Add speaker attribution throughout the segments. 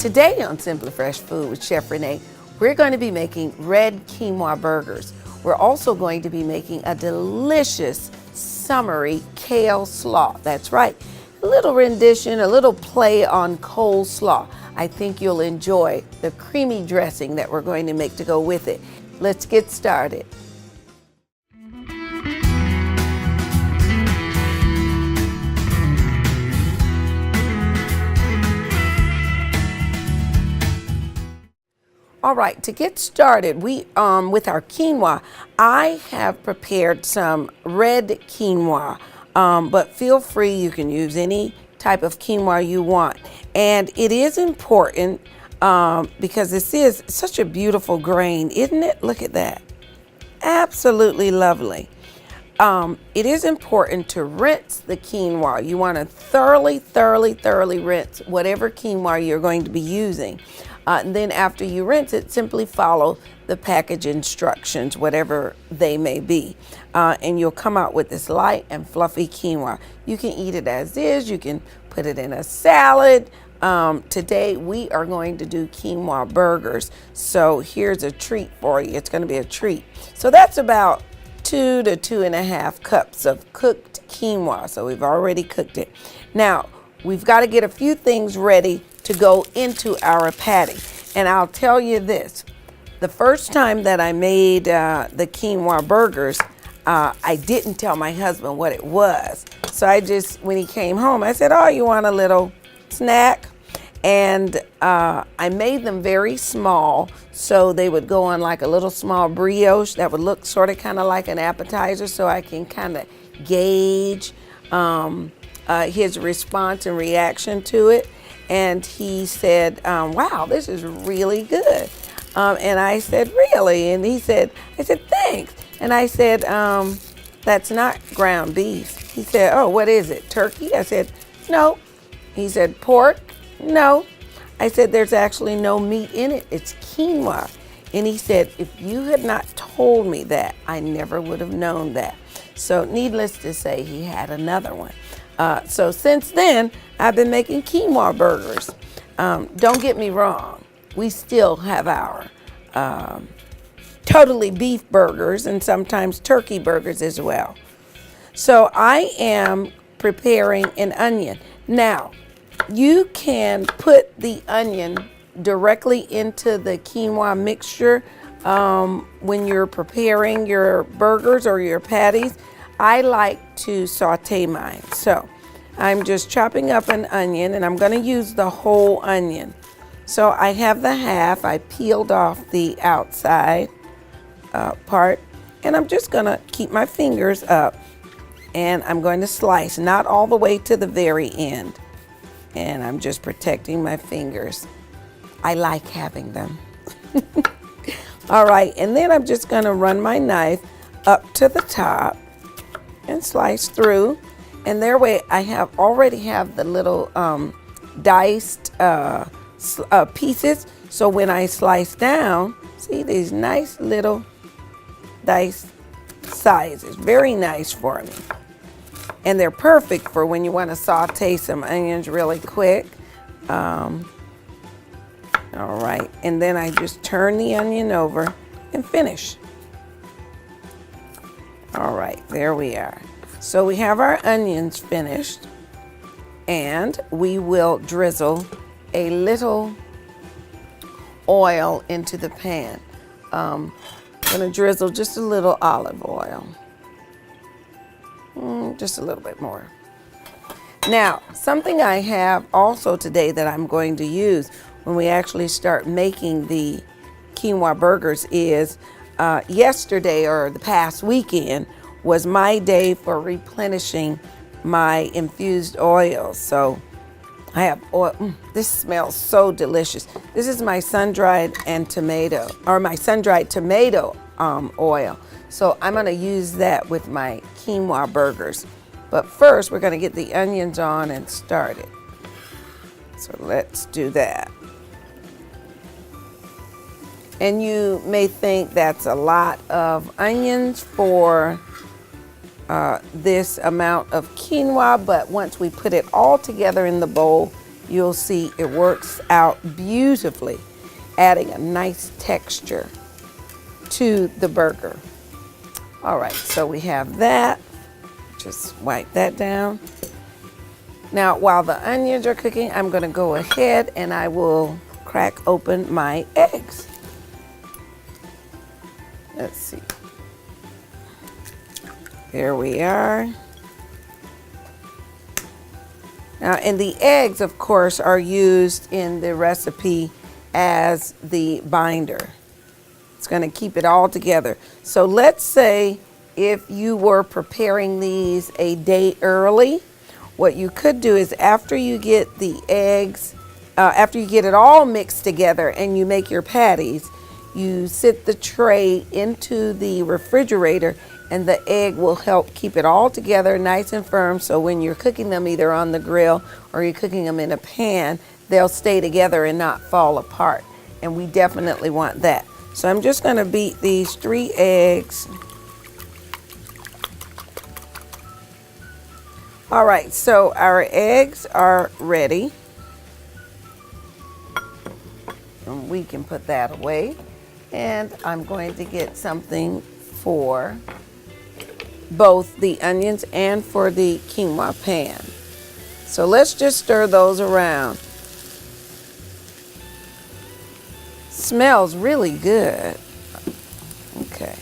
Speaker 1: Today on Simply Fresh Food with Chef Renee, we're going to be making red quinoa burgers. We're also going to be making a delicious summery kale slaw. That's right, a little rendition, a little play on coleslaw. I think you'll enjoy the creamy dressing that we're going to make to go with it. Let's get started. All right, to get started, with our quinoa, I have prepared some red quinoa, but feel free, you can use any type of quinoa you want. And it is important because this is such a beautiful grain, isn't it? Look at that. Absolutely lovely. It is important to rinse the quinoa. You want to thoroughly rinse whatever quinoa you're going to be using. And then after you rinse it, simply follow the package instructions, whatever they may be. And you'll come out with this light and fluffy quinoa. You can eat it as is. You can put it in a salad. Today we are going to do quinoa burgers. So here's a treat for you. It's going to be a treat. So that's about 2 to 2.5 cups of cooked quinoa. So we've already cooked it. Now we've got to get a few things ready to go into our patty. And I'll tell you this, the first time that I made the quinoa burgers, I didn't tell my husband what it was. So I just, when he came home, I said, oh, you want a little snack? And I made them very small, so they would go on like a little small brioche that would look sort of kind of like an appetizer, so I can kind of gauge his response and reaction to it. And he said, wow, this is really good. And I said, really? And he said, I said, thanks. And I said, that's not ground beef. He said, oh, what is it? Turkey? I said, no. He said, pork? No. I said, there's actually no meat in it. It's quinoa. And he said, if you had not told me that, I never would have known that. So needless to say, he had another one. So since then, I've been making quinoa burgers. Don't get me wrong, we still have our totally beef burgers and sometimes turkey burgers as well. So I am preparing an onion. Now, you can put the onion directly into the quinoa mixture when you're preparing your burgers or your patties. I like to saute mine. So I'm just chopping up an onion, and I'm going to use the whole onion. So I have the half. I peeled off the outside part, and I'm just going to keep my fingers up, and I'm going to slice, not all the way to the very end. And I'm just protecting my fingers. I like having them. All right, and then I'm just going to run my knife up to the top and slice through, and there way I already have the little diced pieces. So when I slice down, see these nice little diced sizes, very nice for me, and they're perfect for when you want to saute some onions really quick. All right, and then I just turn the onion over and finish. All right, there we are. So we have our onions finished, and we will drizzle a little oil into the pan. I'm gonna drizzle just a little olive oil. Just a little bit more. Now, something I have also today that I'm going to use when we actually start making the quinoa burgers is yesterday or the past weekend was my day for replenishing my infused oils. So I have oil. This smells so delicious. This is my sun-dried tomato oil. So I'm gonna use that with my quinoa burgers. But first, we're gonna get the onions on and start it. So let's do that. And you may think that's a lot of onions for this amount of quinoa, but once we put it all together in the bowl, you'll see it works out beautifully, adding a nice texture to the burger. All right, so we have that. Just wipe that down. Now, while the onions are cooking, I'm going to go ahead and I will crack open my eggs. Let's see. There we are. Now, and the eggs, of course, are used in the recipe as the binder. It's going to keep it all together. So let's say if you were preparing these a day early, what you could do is after you get the eggs, after you get it all mixed together and you make your patties, you sit the tray into the refrigerator and the egg will help keep it all together nice and firm, so when you're cooking them either on the grill or you're cooking them in a pan, they'll stay together and not fall apart. And we definitely want that. So I'm just going to beat these 3 eggs. All right, so our eggs are ready. And we can put that away. And I'm going to get something for both the onions and for the quinoa pan. So let's just stir those around. Smells really good. Okay.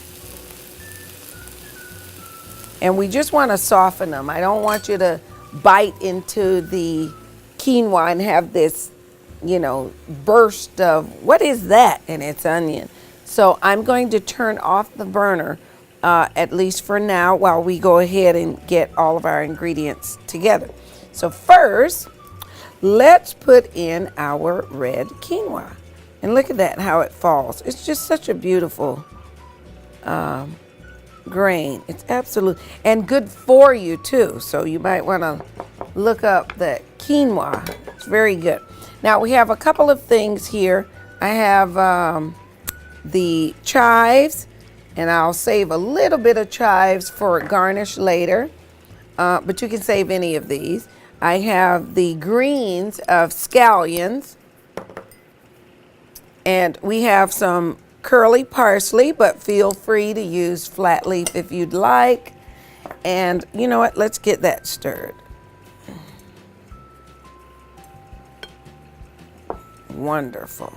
Speaker 1: And we just want to soften them. I don't want you to bite into the quinoa and have this, you know, burst of, what is that? And it's onion. So I'm going to turn off the burner, at least for now, while we go ahead and get all of our ingredients together. So first, let's put in our red quinoa. And look at that, how it falls. It's just such a beautiful grain. It's absolute, and good for you too. So you might want to look up the quinoa. It's very good. Now we have a couple of things here. I have the chives, and I'll save a little bit of chives for garnish later, but you can save any of these. I have the greens of scallions, and we have some curly parsley, but feel free to use flat leaf if you'd like. And you know what? Let's get that stirred. Wonderful.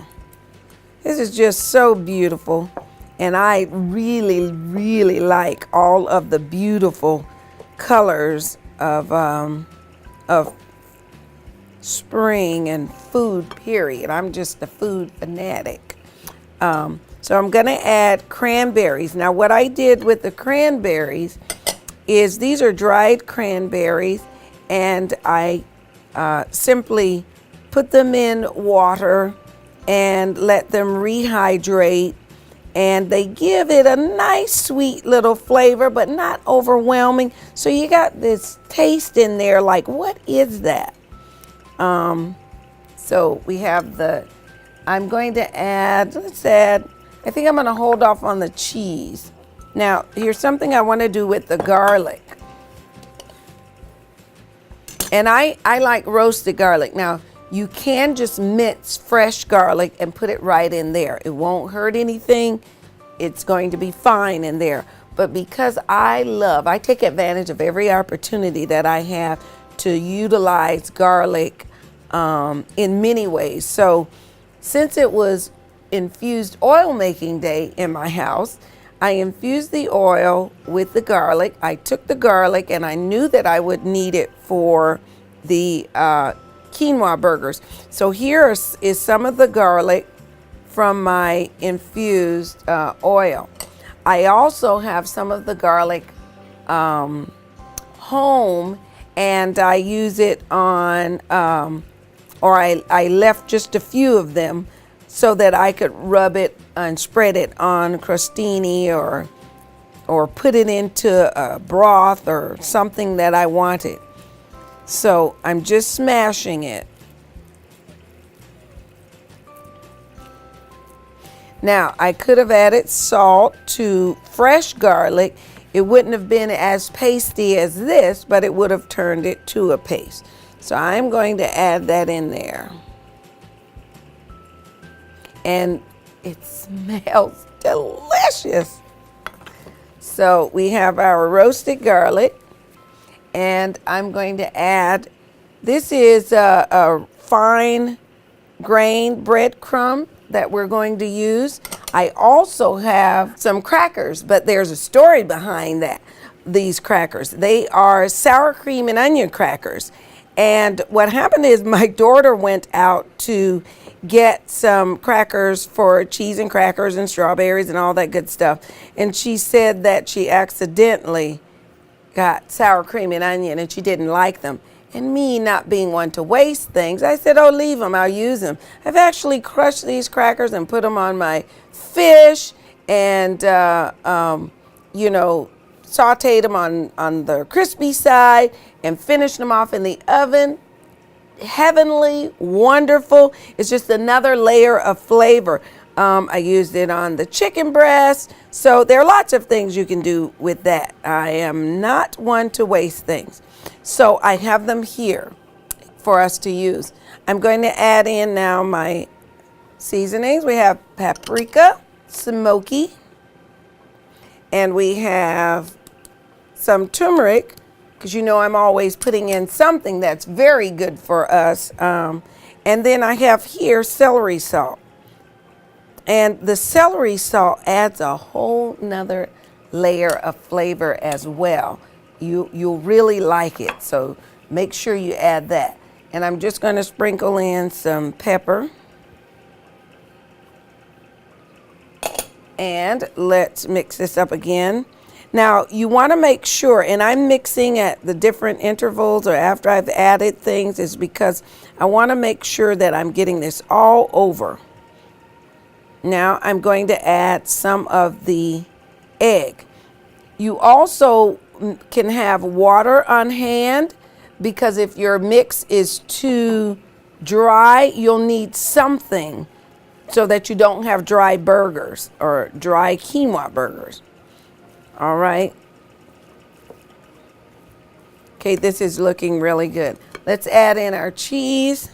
Speaker 1: This is just so beautiful. And I really, really like all of the beautiful colors of spring and food, period. I'm just a food fanatic. So I'm going to add cranberries. Now what I did with the cranberries is these are dried cranberries, and I simply put them in water and let them rehydrate, and they give it a nice sweet little flavor, but not overwhelming. So you got this taste in there like, what is that? So we have I'm going to add, I think I'm going to hold off on the cheese. Now, here's something I want to do with the garlic. And I like roasted garlic. Now, you can just mince fresh garlic and put it right in there. It won't hurt anything. It's going to be fine in there. But because I take advantage of every opportunity that I have to utilize garlic in many ways. So since it was infused oil making day in my house, I infused the oil with the garlic. I took the garlic, and I knew that I would need it for the quinoa burgers. So here is some of the garlic from my infused oil. I also have some of the garlic home, and I use it on, or I left just a few of them so that I could rub it and spread it on crostini or put it into a broth or something that I wanted. So I'm just smashing it. Now, I could have added salt to fresh garlic. It wouldn't have been as pasty as this, but it would have turned it to a paste. So I'm going to add that in there. And it smells delicious. So we have our roasted garlic, and I'm going to add, this is a fine grain breadcrumb that we're going to use. I also have some crackers, but there's a story behind that. These crackers, they are sour cream and onion crackers. And what happened is my daughter went out to get some crackers for cheese and crackers and strawberries and all that good stuff. And she said that she accidentally got sour cream and onion and she didn't like them. And me not being one to waste things, I said, oh, leave them, I'll use them. I've actually crushed these crackers and put them on my fish and, you know, sauteed them on the crispy side and finished them off in the oven. Heavenly, wonderful. It's just another layer of flavor. I used it on the chicken breast. So there are lots of things you can do with that. I am not one to waste things. So I have them here for us to use. I'm going to add in now my seasonings. We have paprika, smoky, and we have some turmeric, because you know I'm always putting in something that's very good for us. And then I have here celery salt. And the celery salt adds a whole nother layer of flavor as well. You'll really like it, so make sure you add that. And I'm just going to sprinkle in some pepper. And let's mix this up again. Now, you want to make sure, and I'm mixing at the different intervals or after I've added things, is because I want to make sure that I'm getting this all over. Now, I'm going to add some of the egg. You also can have water on hand, because if your mix is too dry, you'll need something so that you don't have dry burgers or dry quinoa burgers. All right. Okay, this is looking really good. Let's add in our cheese.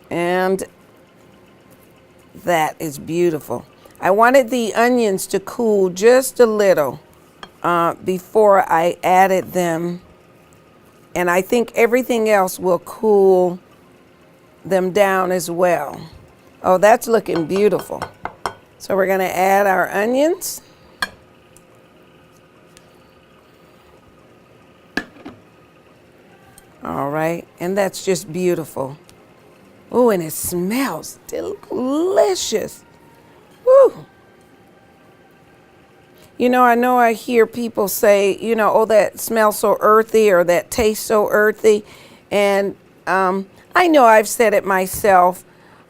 Speaker 1: And that is beautiful. I wanted the onions to cool just a little before I added them. And I think everything else will cool them down as well. Oh, that's looking beautiful. So we're going to add our onions. All right, and that's just beautiful. Oh, and it smells delicious. Woo. You know I hear people say, you know, oh, that smells so earthy or that tastes so earthy. And I know I've said it myself,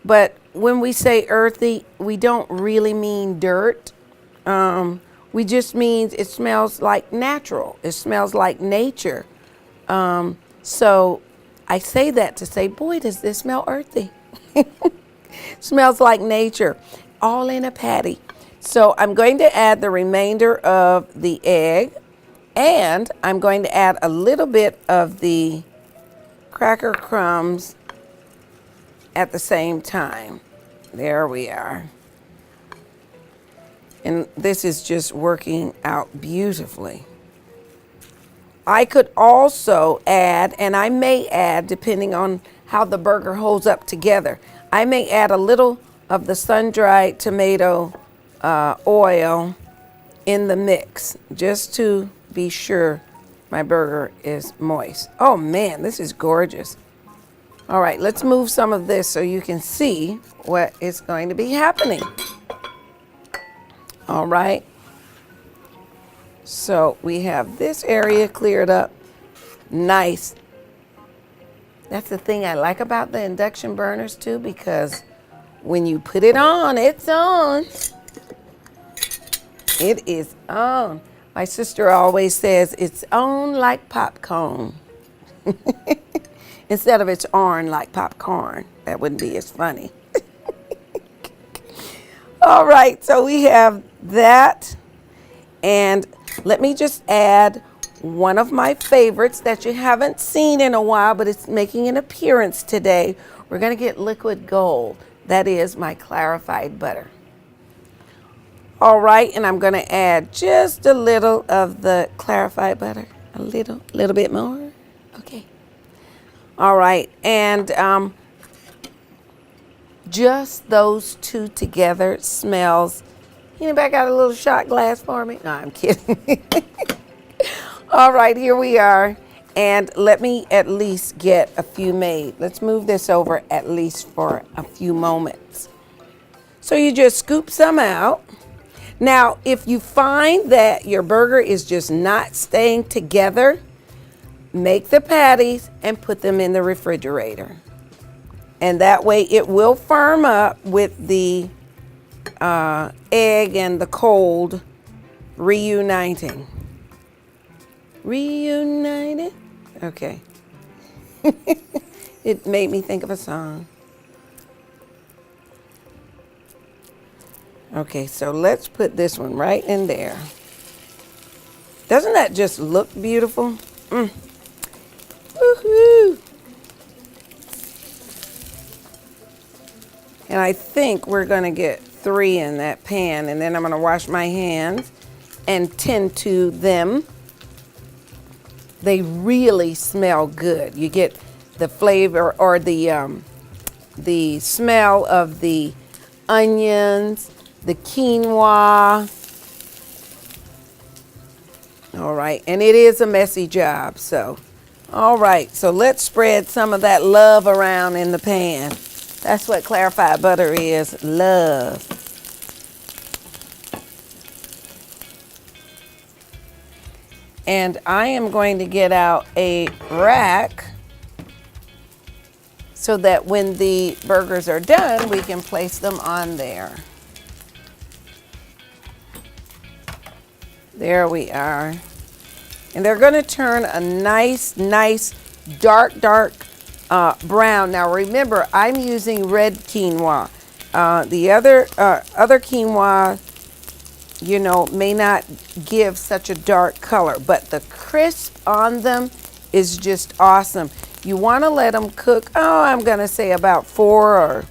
Speaker 1: but when we say earthy, we don't really mean dirt. We just mean it smells like natural. It smells like nature. So I say that to say, boy, does this smell earthy. Smells like nature, all in a patty. So I'm going to add the remainder of the egg, and I'm going to add a little bit of the cracker crumbs at the same time. There we are. And this is just working out beautifully. I could also add, and I may add, depending on how the burger holds up together, I may add a little of the sun-dried tomato oil in the mix, just to be sure my burger is moist. Oh man, this is gorgeous. All right, let's move some of this so you can see what is going to be happening. All right. So we have this area cleared up. Nice. That's the thing I like about the induction burners too, because when you put it on, it's on. It is on. My sister always says it's on like popcorn. Instead of it's on like popcorn. That wouldn't be as funny. All right, so we have that. And let me just add one of my favorites that you haven't seen in a while, but it's making an appearance today. We're going to get liquid gold. That is my clarified butter. All right, and I'm going to add just a little of the clarified butter. A little bit more. Okay. All right, and just those two together smells. Anybody got a little shot glass for me? No, I'm kidding. All right, here we are. And let me at least get a few made. Let's move this over at least for a few moments. So you just scoop some out. Now, if you find that your burger is just not staying together, make the patties and put them in the refrigerator. And that way it will firm up with the egg and the cold reuniting. Reunited? Okay. It made me think of a song. Okay, so let's put this one right in there. Doesn't that just look beautiful? Woohoo! And I think we're gonna get 3 in that pan, and then I'm gonna wash my hands and tend to them. They really smell good. You get the flavor or the smell of the onions, the quinoa. All right, and it is a messy job, so. All right, so let's spread some of that love around in the pan. That's what clarified butter is, love. And I am going to get out a rack so that when the burgers are done, we can place them on there. There we are. And they're going to turn a nice dark brown. Now remember, I'm using red quinoa. The other quinoa, you know, may not give such a dark color, but the crisp on them is just awesome. You want to let them cook, I'm going to say about 4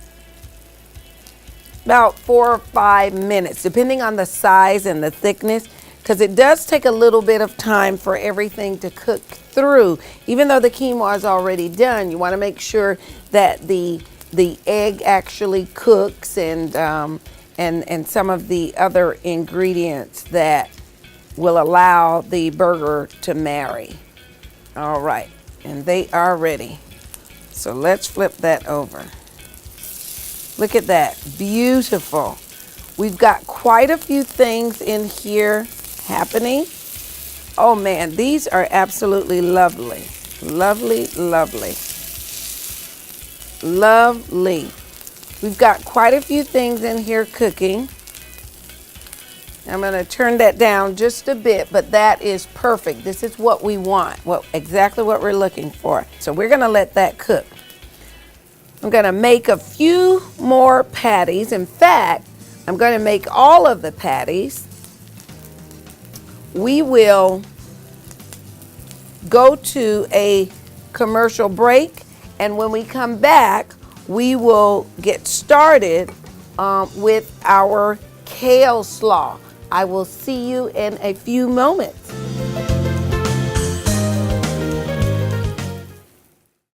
Speaker 1: or 5 minutes, depending on the size and the thickness, because it does take a little bit of time for everything to cook through. Even though the quinoa is already done, you want to make sure that the egg actually cooks and some of the other ingredients that will allow the burger to marry. All right, and they are ready. So let's flip that over. Look at that, beautiful. We've got quite a few things in here happening. Oh man, these are absolutely lovely. Lovely, lovely. Lovely. We've got quite a few things in here cooking. I'm going to turn that down just a bit, but that is perfect. This is what we want, exactly what we're looking for. So we're going to let that cook. I'm going to make a few more patties. In fact, I'm going to make all of the patties. We will go to a commercial break, and when we come back, we will get started with our kale slaw. I will see you in a few moments.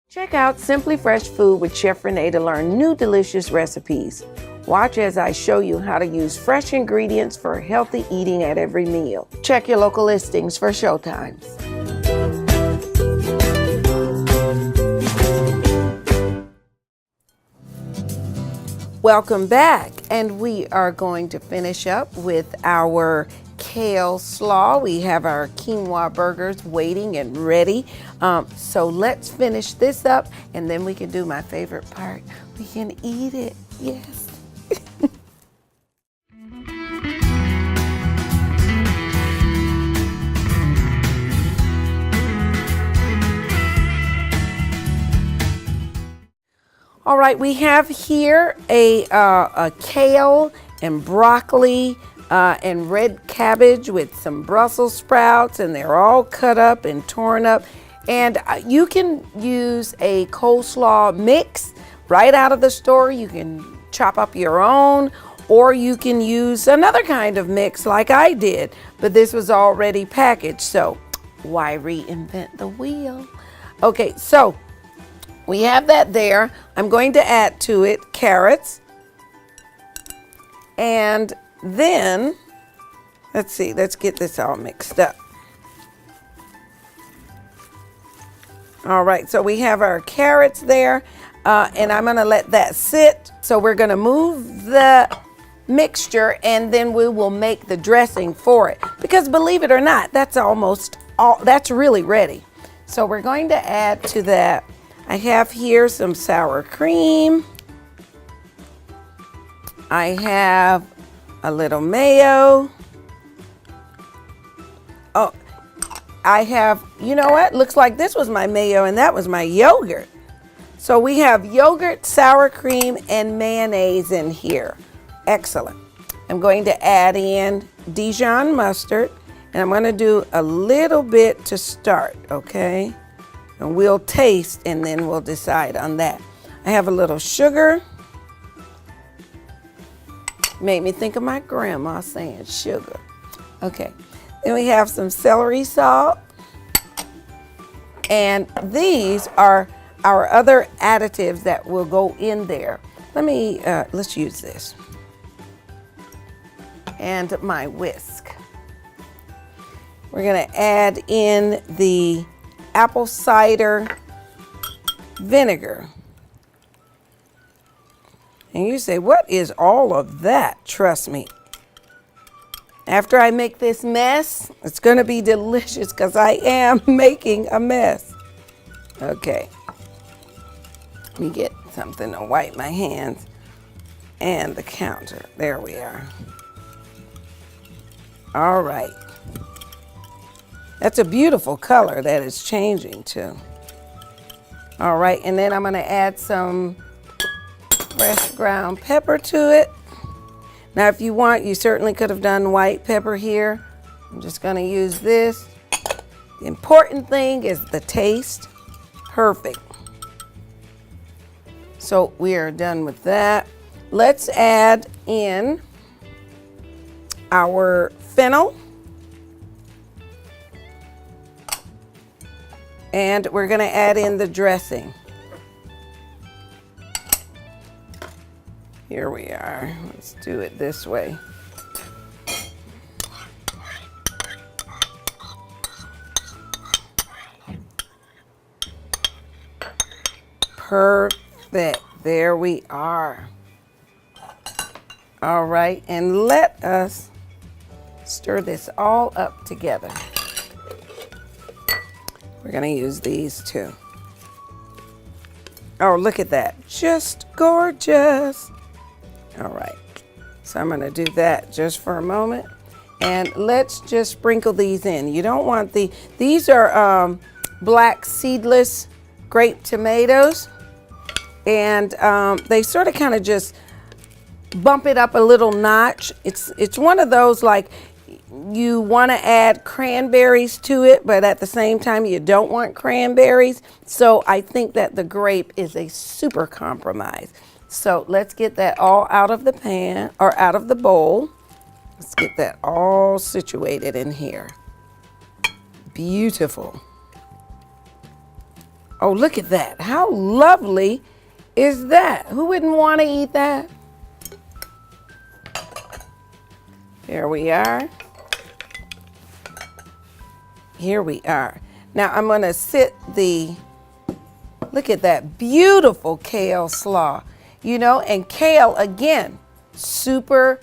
Speaker 1: Check out Simply Fresh Food with Chef Renee to learn new delicious recipes. Watch as I show you how to use fresh ingredients for healthy eating at every meal. Check your local listings for showtimes. Welcome back, and we are going to finish up with our kale slaw. We have our quinoa burgers waiting and ready. So let's finish this up, and then we can do my favorite part. We can eat it, yes. All right, we have here a kale and broccoli and red cabbage with some Brussels sprouts, and they're all cut up and torn up. And you can use a coleslaw mix right out of the store. You can chop up your own, or you can use another kind of mix like I did, but this was already packaged, so why reinvent the wheel? Okay, so we have that there. I'm going to add to it carrots. And then, let's see, let's get this all mixed up. All right, so we have our carrots there, and I'm gonna let that sit. So we're gonna move the mixture, and then we will make the dressing for it. Because believe it or not, that's almost all, that's really ready. So we're going to add to that, I have here some sour cream. I have a little mayo. Oh, I have, you know what? Looks like this was my mayo and that was my yogurt. So we have yogurt, sour cream, and mayonnaise in here. Excellent. I'm going to add in Dijon mustard, and I'm going to do a little bit to start, okay? And we'll taste and then we'll decide on that. I have a little sugar. Made me think of my grandma saying sugar. Okay, then we have some celery salt. And these are our other additives that will go in there. Let's use this. And my whisk. We're gonna add in the apple cider vinegar. And you say, what is all of that? Trust me. After I make this mess, it's gonna be delicious because I am making a mess. Okay. Let me get something to wipe my hands and the counter. There we are. All right. That's a beautiful color that it's changing to. All right, and then I'm gonna add some fresh ground pepper to it. Now, if you want, you certainly could have done white pepper here. I'm just gonna use this. The important thing is the taste. Perfect. So we are done with that. Let's add in our fennel. And we're gonna add in the dressing. Here we are. Let's do it this way. Perfect. There we are. All right, and let us stir this all up together. We're gonna use these too. Oh, look at that. Just gorgeous. All right, so I'm gonna do that just for a moment. And let's just sprinkle these in. You don't want these are black seedless grape tomatoes. And they sort of kind of just bump it up a little notch. It's one of those like you want to add cranberries to it, but at the same time you don't want cranberries. So I think that the grape is a super compromise. So let's get that all out of the pan or out of the bowl. Let's get that all situated in here. Beautiful. Oh, look at that. How lovely is that? Who wouldn't want to eat that? There we are. Here we are. Now I'm going to look at that beautiful kale slaw. You know, and kale, again, super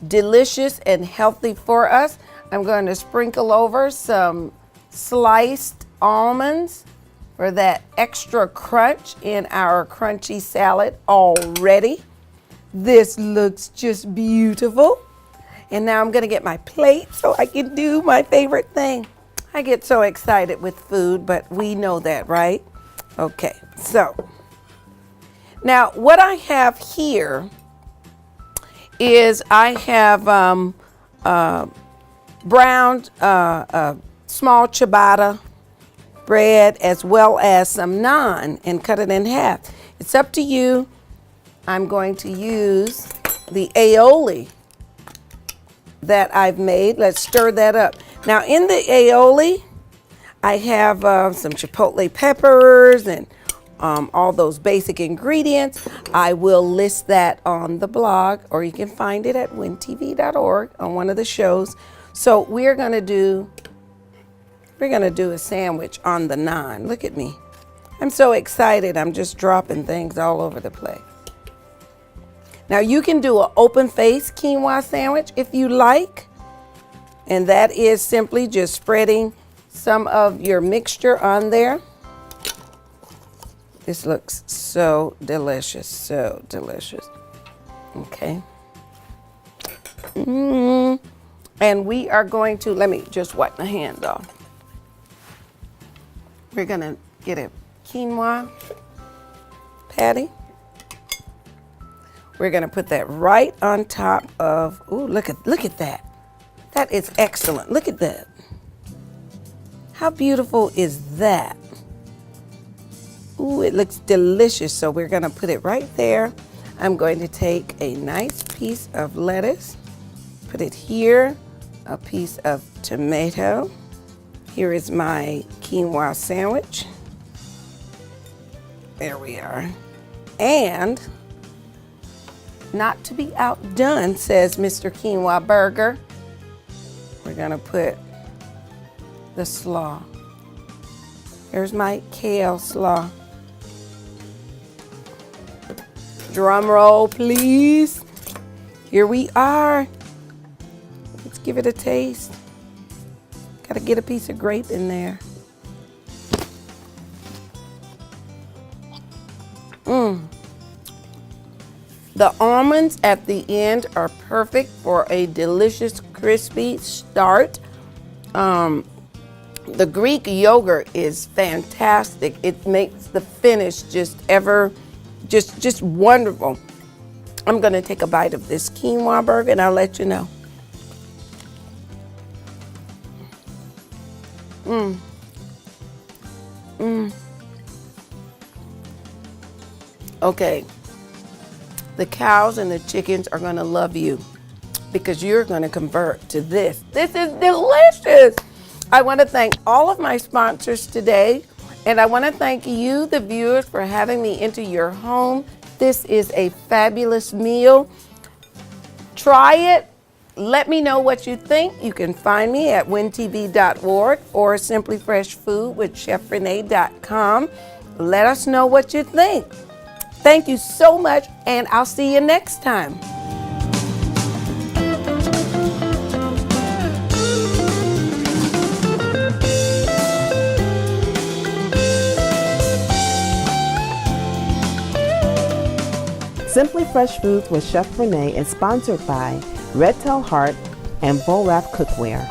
Speaker 1: delicious and healthy for us. I'm going to sprinkle over some sliced almonds for that extra crunch in our crunchy salad already. This looks just beautiful. And now I'm gonna get my plate so I can do my favorite thing. I get so excited with food, but we know that, right? Okay, so now what I have here is I have browned small ciabatta bread as well as some naan and cut it in half. It's up to you. I'm going to use the aioli that I've made. Let's stir that up. Now in the aioli, I have some chipotle peppers and all those basic ingredients. I will list that on the blog, or you can find it at wintv.org on one of the shows. So we're gonna do a sandwich on the naan. Look at me. I'm so excited. I'm just dropping things all over the place. Now you can do an open face quinoa sandwich if you like. And that is simply just spreading some of your mixture on there. This looks so delicious, so delicious. Okay. And we are going to, let me just wipe my hands off. We're gonna get a quinoa patty. We're gonna put that right on top of, ooh, look at that. That is excellent. Look at that. How beautiful is that? Ooh, it looks delicious. So we're gonna put it right there. I'm going to take a nice piece of lettuce, put it here, a piece of tomato. Here is my quinoa sandwich. There we are. And not to be outdone, says Mr. Quinoa Burger, we're gonna put the slaw. Here's my kale slaw. Drum roll, please. Here we are. Let's give it a taste. Gotta get a piece of grape in there. The almonds at the end are perfect for a delicious, crispy start. The Greek yogurt is fantastic. It makes the finish just wonderful. I'm gonna take a bite of this quinoa burger and I'll let you know. Okay, the cows and the chickens are gonna love you because you're gonna convert to this. This is delicious. I wanna thank all of my sponsors today, and I wanna thank you, the viewers, for having me into your home. This is a fabulous meal. Try it. Let me know what you think. You can find me at wintv.org or simplyfreshfoodwithchefrenee.com. Let us know what you think. Thank you so much, and I'll see you next time.
Speaker 2: Simply Fresh Foods with Chef Renee is sponsored by Red Tail Heart and Bowl Wrap Cookware.